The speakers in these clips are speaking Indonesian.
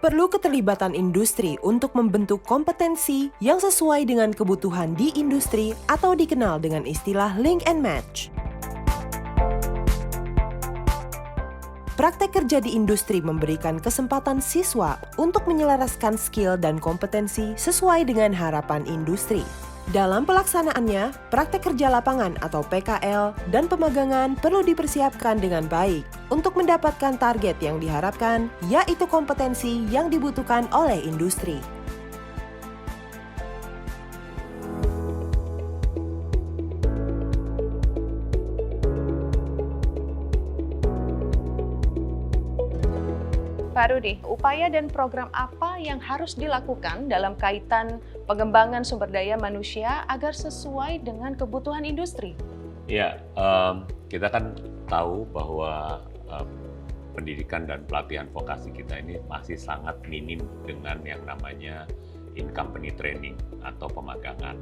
Perlu keterlibatan industri untuk membentuk kompetensi yang sesuai dengan kebutuhan di industri atau dikenal dengan istilah link and match. Praktek kerja di industri memberikan kesempatan siswa untuk menyelaraskan skill dan kompetensi sesuai dengan harapan industri. Dalam pelaksanaannya, praktek kerja lapangan atau PKL dan pemagangan perlu dipersiapkan dengan baik untuk mendapatkan target yang diharapkan, yaitu kompetensi yang dibutuhkan oleh industri. Pak Rudi, upaya dan program apa yang harus dilakukan dalam kaitan pengembangan sumber daya manusia agar sesuai dengan kebutuhan industri? Ya, kita kan tahu bahwa pendidikan dan pelatihan vokasi kita ini masih sangat minim dengan yang namanya in-company training atau pemagangan.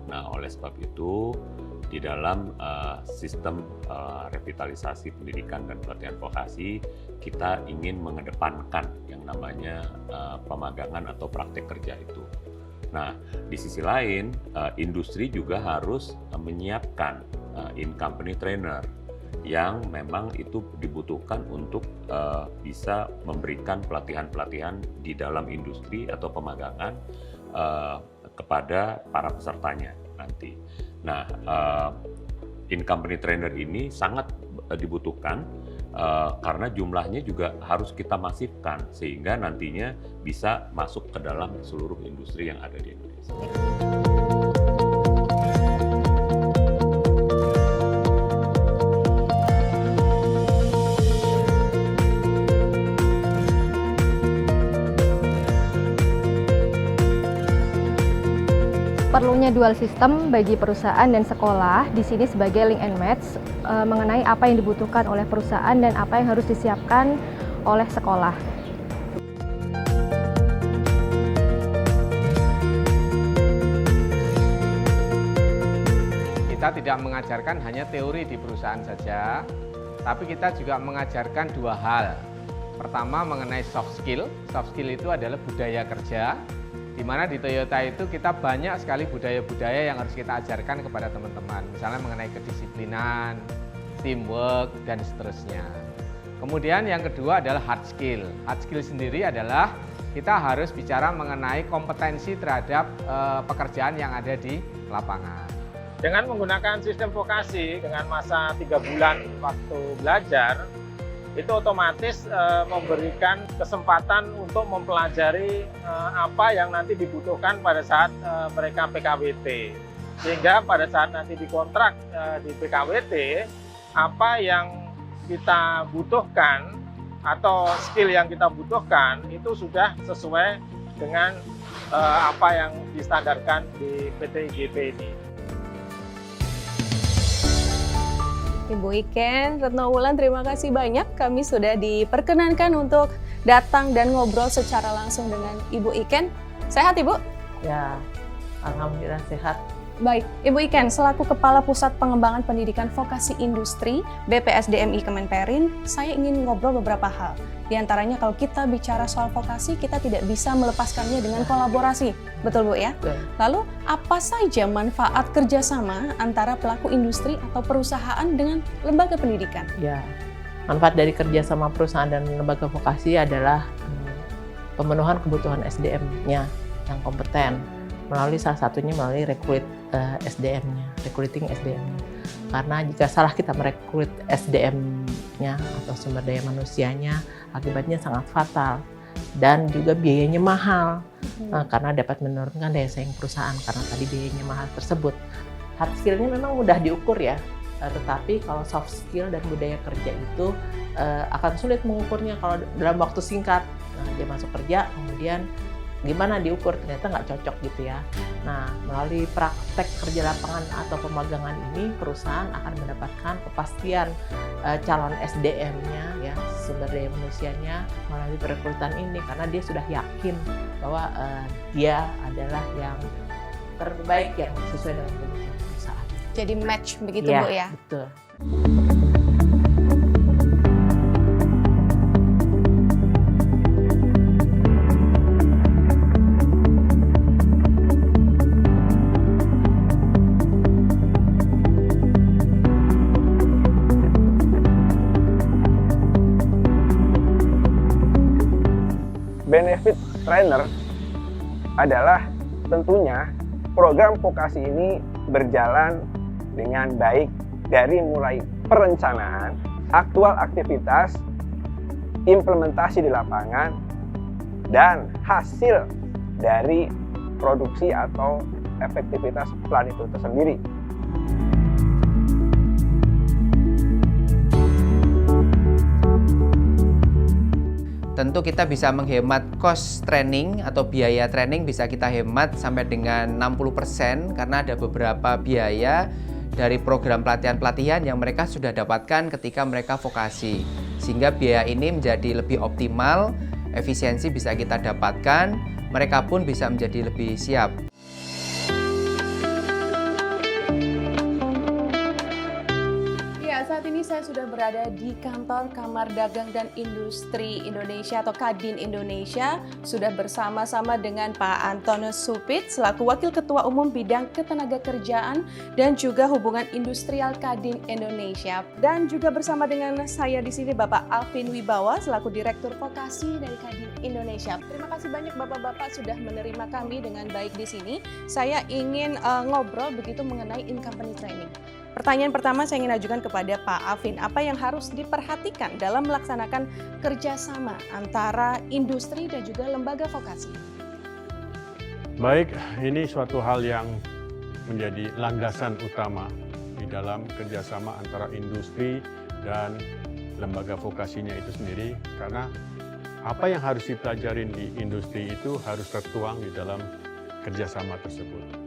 Nah, oleh sebab itu, di dalam sistem revitalisasi pendidikan dan pelatihan vokasi, kita ingin mengedepankan yang namanya pemagangan atau praktek kerja itu. Nah, di sisi lain, industri juga harus menyiapkan in-company trainer yang memang itu dibutuhkan untuk bisa memberikan pelatihan-pelatihan di dalam industri atau pemagangan kepada para pesertanya nanti. Nah, in-company trainer ini sangat dibutuhkan karena jumlahnya juga harus kita masifkan sehingga nantinya bisa masuk ke dalam seluruh industri yang ada di Indonesia. Perlunya dual system bagi perusahaan dan sekolah di sini sebagai link and match mengenai apa yang dibutuhkan oleh perusahaan dan apa yang harus disiapkan oleh sekolah. Kita tidak mengajarkan hanya teori di perusahaan saja, tapi kita juga mengajarkan dua hal. Pertama mengenai soft skill. Soft skill itu adalah budaya kerja, di mana di Toyota itu kita banyak sekali budaya-budaya yang harus kita ajarkan kepada teman-teman. Misalnya mengenai kedisiplinan, teamwork, dan seterusnya. Kemudian yang kedua adalah hard skill. Hard skill sendiri adalah kita harus bicara mengenai kompetensi terhadap pekerjaan yang ada di lapangan. Dengan menggunakan sistem vokasi dengan masa 3 bulan waktu belajar, itu otomatis memberikan kesempatan untuk mempelajari apa yang nanti dibutuhkan pada saat mereka PKWT. Sehingga pada saat nanti dikontrak di PKWT, apa yang kita butuhkan atau skill yang kita butuhkan itu sudah sesuai dengan apa yang distandarkan di PT IGP ini. Ibu Iken, Retno Wulan, terima kasih banyak. Kami sudah diperkenankan untuk datang dan ngobrol secara langsung dengan Ibu Iken. Sehat, Ibu? Ya, alhamdulillah sehat. Baik, Ibu Iken, selaku Kepala Pusat Pengembangan Pendidikan Vokasi Industri BPSDMI Kemenperin, saya ingin ngobrol beberapa hal. Di antaranya kalau kita bicara soal vokasi, kita tidak bisa melepaskannya dengan kolaborasi. Betul, Bu ya? Betul. Lalu, apa saja manfaat kerjasama antara pelaku industri atau perusahaan dengan lembaga pendidikan? Ya, manfaat dari kerjasama perusahaan dan lembaga vokasi adalah pemenuhan kebutuhan SDM-nya yang kompeten. Melalui salah satunya melalui SDM-nya, recruiting SDM-nya. Karena jika salah kita merekrut SDM-nya atau sumber daya manusianya, akibatnya sangat fatal dan juga biayanya mahal. Karena dapat menurunkan daya saing perusahaan karena tadi biayanya mahal tersebut. Hard skill-nya memang mudah diukur ya, tetapi kalau soft skill dan budaya kerja itu akan sulit mengukurnya kalau dalam waktu singkat. Dia masuk kerja, kemudian gimana diukur, ternyata nggak cocok gitu ya. Nah, melalui praktek kerja lapangan atau pemagangan ini, perusahaan akan mendapatkan kepastian calon SDM-nya, ya, sumber daya manusianya melalui perekrutan ini, karena dia sudah yakin bahwa dia adalah yang terbaik yang sesuai dengan kebutuhan perusahaan. Jadi match begitu, Ya, Bu ya? betul. benefit trainer adalah tentunya program vokasi ini berjalan dengan baik dari mulai perencanaan, aktual aktivitas, implementasi di lapangan, dan hasil dari produksi atau efektivitas plan itu tersendiri. Tentu kita bisa menghemat cost training atau biaya training bisa kita hemat sampai dengan 60% karena ada beberapa biaya dari program pelatihan-pelatihan yang mereka sudah dapatkan ketika mereka vokasi. Sehingga biaya ini menjadi lebih optimal, efisiensi bisa kita dapatkan, mereka pun bisa menjadi lebih siap. Saat ini saya sudah berada di kantor Kamar Dagang dan Industri Indonesia atau Kadin Indonesia. Sudah bersama-sama dengan Pak Antonus Supit selaku Wakil Ketua Umum Bidang Ketenagakerjaan dan juga Hubungan Industrial Kadin Indonesia. Dan juga bersama dengan saya di sini Bapak Alvin Wibawa selaku Direktur Vokasi dari Kadin Indonesia. Terima kasih banyak Bapak-bapak sudah menerima kami dengan baik di sini. Saya ingin ngobrol begitu mengenai in-company training. Pertanyaan pertama saya ingin ajukan kepada Pak Alvin, apa yang harus diperhatikan dalam melaksanakan kerjasama antara industri dan juga lembaga vokasi? Baik, ini suatu hal yang menjadi landasan utama di dalam kerjasama antara industri dan lembaga vokasinya itu sendiri, karena apa yang harus dipelajarin di industri itu harus tertuang di dalam kerjasama tersebut.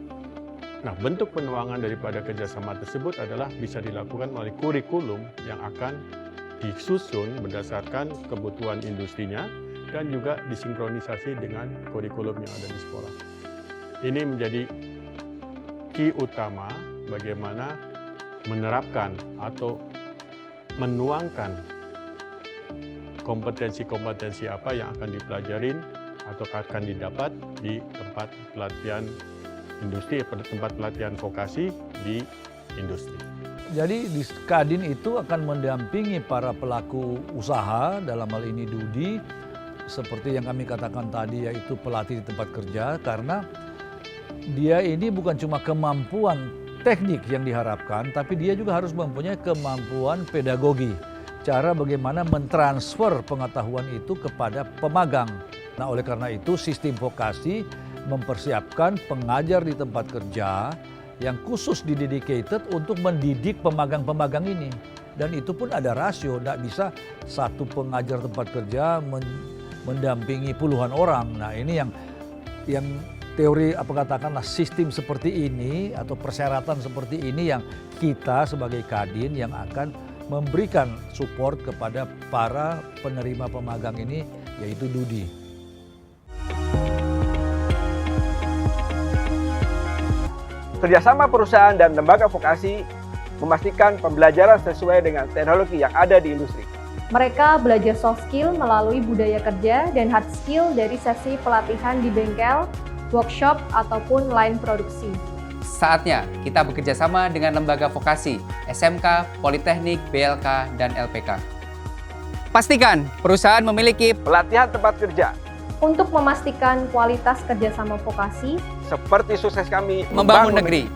Nah, bentuk penuangan daripada kerjasama tersebut adalah bisa dilakukan melalui kurikulum yang akan disusun berdasarkan kebutuhan industrinya dan juga disinkronisasi dengan kurikulum yang ada di sekolah. Ini menjadi key utama bagaimana menerapkan atau menuangkan kompetensi-kompetensi apa yang akan dipelajarin atau akan didapat di tempat pelatihan industri, pada tempat pelatihan vokasi di industri. Jadi di Kadin itu akan mendampingi para pelaku usaha, dalam hal ini Dudi, seperti yang kami katakan tadi yaitu pelatih di tempat kerja, karena dia ini bukan cuma kemampuan teknik yang diharapkan, tapi dia juga harus mempunyai kemampuan pedagogi. Cara bagaimana mentransfer pengetahuan itu kepada pemagang. Nah, oleh karena itu sistem vokasi mempersiapkan pengajar di tempat kerja yang khusus didedicated untuk mendidik pemagang-pemagang ini. Dan itu pun ada rasio, tidak bisa satu pengajar tempat kerja mendampingi puluhan orang. Nah, ini yang teori katakanlah sistem seperti ini atau persyaratan seperti ini yang kita sebagai Kadin yang akan memberikan support kepada para penerima pemagang ini, yaitu Dudi. Kerjasama perusahaan dan lembaga vokasi memastikan pembelajaran sesuai dengan teknologi yang ada di industri. Mereka belajar soft skill melalui budaya kerja dan hard skill dari sesi pelatihan di bengkel, workshop, ataupun line produksi. Saatnya kita bekerja sama dengan lembaga vokasi, SMK, Politeknik, BLK, dan LPK. Pastikan perusahaan memiliki pelatihan tempat kerja untuk memastikan kualitas kerjasama vokasi seperti sukses kami membangun negeri.